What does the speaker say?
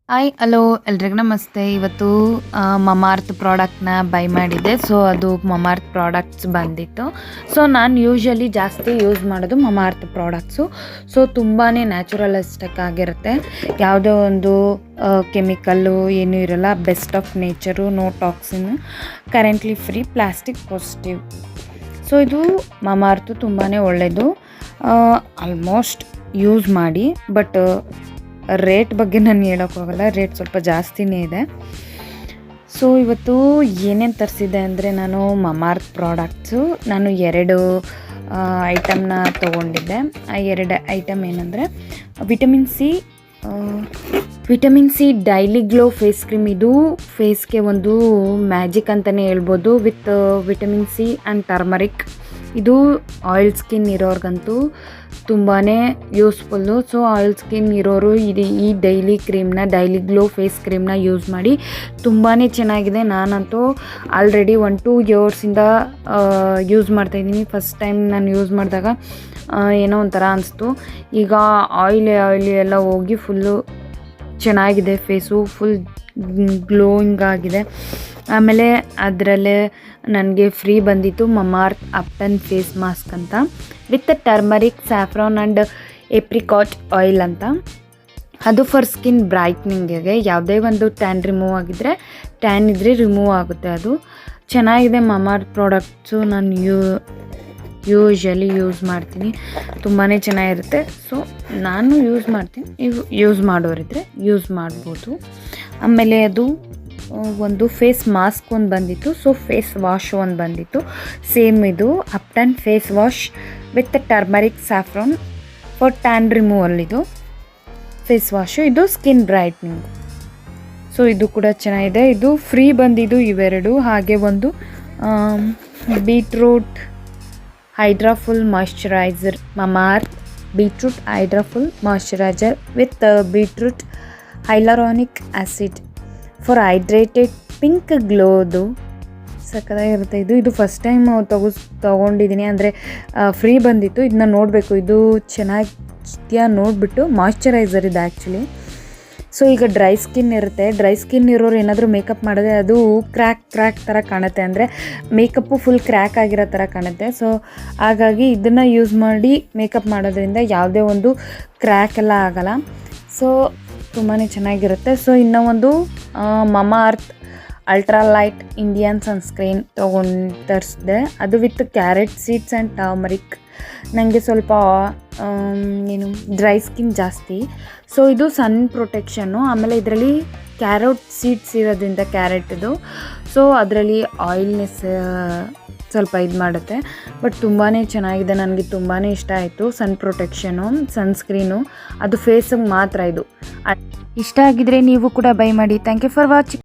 Hi hello ಎಲ್ರಿಗೂ ನಮಸ್ತೆ. ಇವತ್ತು ಮಮಾರ್ತ್ ಪ್ರಾಡಕ್ಟ್ನ ಬೈ ಮಾಡಿದ್ದೆ. ಸೊ ಅದು ಮಮಾರ್ತ್ ಪ್ರಾಡಕ್ಟ್ಸ್ ಬಂದಿತ್ತು. ಸೊ ನಾನು ಯೂಶ್ವಲಿ ಜಾಸ್ತಿ ಯೂಸ್ ಮಾಡೋದು ಮಮಾರ್ತ್ ಪ್ರಾಡಕ್ಟ್ಸು. ಸೊ ತುಂಬಾ ನ್ಯಾಚುರಲಿಸ್ಟಿಕ್ ಆಗಿರುತ್ತೆ. ಯಾವುದೇ ಒಂದು ಕೆಮಿಕಲ್ಲು ಏನೂ ಇರೋಲ್ಲ. Best of nature, no toxin, currently free, plastic positive. So ಇದು ಮಮಾರ್ತು ತುಂಬಾ ಒಳ್ಳೆಯದು. ಆಲ್ಮೋಸ್ಟ್ ಯೂಸ್ ಮಾಡಿ. ಬಟ್ ರೇಟ್ ಬಗ್ಗೆ ನಾನು ಹೇಳೋಕ್ಕೋಗಲ್ಲ, ರೇಟ್ ಸ್ವಲ್ಪ ಜಾಸ್ತಿನೇ ಇದೆ. ಸೊ ಇವತ್ತು ಏನೇನು ತರಿಸಿದೆ ಅಂದರೆ, ನಾನು ಮಮಾರ್ತ್ ಪ್ರಾಡಕ್ಟ್ಸು ನಾನು 2 ಐಟಮ್ನ ತೊಗೊಂಡಿದ್ದೆ. ಆ 2 ಐಟಮ್ ಏನಂದರೆ vitamin C daily glow face cream. ಇದು ಫೇಸ್ಗೆ ಒಂದು ಮ್ಯಾಜಿಕ್ ಅಂತಲೇ ಹೇಳ್ಬೋದು. With vitamin C and turmeric. ಇದು ಆಯಿಲ್ ಸ್ಕಿನ್ ಇರೋರ್ಗಂತೂ ತುಂಬಾ ಯೂಸ್ಫುಲ್ಲು. ಸೊ ಆಯಿಲ್ ಸ್ಕಿನ್ ಇರೋರು ಈ ಡೈಲಿ ಗ್ಲೋ ಫೇಸ್ ಕ್ರೀಮ್ನ ಯೂಸ್ ಮಾಡಿ. ತುಂಬಾ ಚೆನ್ನಾಗಿದೆ. ನಾನಂತೂ ಆಲ್ರೆಡಿ 1-2 ಇಯರ್ಸಿಂದ ಯೂಸ್ ಮಾಡ್ತಾಯಿದ್ದೀನಿ. ಫಸ್ಟ್ ಟೈಮ್ ನಾನು ಯೂಸ್ ಮಾಡಿದಾಗ ಏನೋ ಒಂಥರ ಅನಿಸ್ತು. ಈಗ ಆಯಿಲಿ ಎಲ್ಲ ಹೋಗಿ ಫುಲ್ಲು ಚೆನ್ನಾಗಿದೆ. ಫೇಸು ಫುಲ್ ಗ್ಲೋಯಿಂಗ್ ಆಗಿದೆ. ಆಮೇಲೆ ಅದರಲ್ಲೇ ನನಗೆ ಫ್ರೀ ಬಂದಿತ್ತು ಮಮಾರ್ತ್ ಅಪ್ಟನ್ ಫೇಸ್ ಮಾಸ್ಕ್ ಅಂತ, with turmeric, saffron and apricot oil ಅಂತ. ಅದು ಫಾರ್ ಸ್ಕಿನ್ ಬ್ರೈಟ್ನಿಂಗಿಗೆ. ಯಾವುದೇ ಒಂದು ಟ್ಯಾನ್ ರಿಮೂವ್ ಆಗಿದ್ದರೆ, ಟ್ಯಾನ್ ಇದ್ದರೆ ರಿಮೂವ್ ಆಗುತ್ತೆ. ಅದು ಚೆನ್ನಾಗಿದೆ ಮಮಾರ್ತ್ ಪ್ರಾಡಕ್ಟ್ಸು. ನಾನು ಯೂಶ್ವಲಿ ಯೂಸ್ ಮಾಡ್ತೀನಿ. ತುಂಬಾ ಚೆನ್ನಾಗಿರುತ್ತೆ. ಸೊ ನಾನು ಯೂಸ್ ಮಾಡ್ತೀನಿ. ಯೂಸ್ ಮಾಡೋರಿದ್ದರೆ ಯೂಸ್ ಮಾಡ್ಬೋದು. ಆಮೇಲೆ ಅದು ಒಂದು ಫೇಸ್ ಮಾಸ್ಕ್ ಒಂದು ಬಂದಿತ್ತು. ಸೊ ಫೇಸ್ ವಾಶ್ ಒಂದು ಬಂದಿತ್ತು. ಸೇಮ್ ಇದು Ubtan face wash with turmeric saffron for tan removal. ಇದು ಫೇಸ್ ವಾಶು, ಇದು ಸ್ಕಿನ್ ಬ್ರೈಟ್ನಿಂಗ್. ಸೊ ಇದು ಕೂಡ ಚೆನ್ನಾಗಿದೆ. ಇದು ಫ್ರೀ ಬಂದಿದ್ದು ಇವೆರಡು. ಹಾಗೆ ಒಂದು beetroot hydraful moisturiser, Mamaearth beetroot hydraful moisturiser with beetroot hyaluronic acid for hydrated pink ಗ್ಲೋದು. ಸಕ್ಕತ್ತಾಗಿರುತ್ತೆ. ಇದು ಫಸ್ಟ್ ಟೈಮ್ ತೊಗೊಂಡಿದ್ದೀನಿ. ಅಂದರೆ ಫ್ರೀ ಬಂದಿತ್ತು. ಇದನ್ನ ನೋಡಬೇಕು, ಇದು ಚೆನ್ನಾಗಿದೆಯಾ ನೋಡಿಬಿಟ್ಟು. ಮಾಯ್ಶ್ಚರೈಸರ್ ಇದು ಆ್ಯಕ್ಚುಲಿ. ಸೊ ಈಗ ಡ್ರೈ ಸ್ಕಿನ್ ಇರುತ್ತೆ. ಡ್ರೈ ಸ್ಕಿನ್ ಇರೋರು ಏನಾದರೂ ಮೇಕಪ್ ಮಾಡಿದ್ರೆ ಅದು ಕ್ರ್ಯಾಕ್ ಥರ ಕಾಣುತ್ತೆ. ಅಂದರೆ ಮೇಕಪ್ಪು ಫುಲ್ ಕ್ರ್ಯಾಕ್ ಆಗಿರೋ ಥರ ಕಾಣುತ್ತೆ. ಸೊ ಹಾಗಾಗಿ ಇದನ್ನು ಯೂಸ್ ಮಾಡಿ ಮೇಕಪ್ ಮಾಡೋದ್ರಿಂದ ಯಾವುದೇ ಒಂದು ಕ್ರ್ಯಾಕ್ ಎಲ್ಲ ಆಗೋಲ್ಲ. ಸೊ ತುಂಬಾ ಚೆನ್ನಾಗಿರುತ್ತೆ. ಸೊ ಇನ್ನೂ ಒಂದು ಮಮಾಅರ್ತ್ ಅಲ್ಟ್ರಾ ಲೈಟ್ ಇಂಡಿಯನ್ ಸನ್ಸ್ಕ್ರೀನ್ ತರಿಸಿದೆ. ಅದು with carrot seeds and turmeric. ನನಗೆ ಸ್ವಲ್ಪ ಡ್ರೈ ಸ್ಕಿನ್ ಜಾಸ್ತಿ. ಸೊ ಇದು ಸನ್ ಪ್ರೊಟೆಕ್ಷನ್ನು. ಆಮೇಲೆ ಇದರಲ್ಲಿ ಕ್ಯಾರೆಟ್ ಸೀಡ್ಸ್ ಇರೋದ್ರಿಂದ, ಕ್ಯಾರೆಟ್ದು, ಸೊ ಅದರಲ್ಲಿ ಆಯಿಲ್ನೆಸ್ ಸ್ವಲ್ಪ ಇದು ಮಾಡುತ್ತೆ. ಬಟ್ ತುಂಬಾ ಚೆನ್ನಾಗಿದೆ. ನನಗೆ ತುಂಬಾ ಇಷ್ಟ ಆಯಿತು. ಸನ್ ಪ್ರೊಟೆಕ್ಷನು, ಸನ್ಸ್ಕ್ರೀನು. ಅದು ಫೇಸಿಗೆ ಮಾತ್ರ. ಇದು ಇಷ್ಟ ಆಗಿದ್ರೆ ನೀವು ಕೂಡ ಬೈ ಮಾಡಿ. Thank you for watching.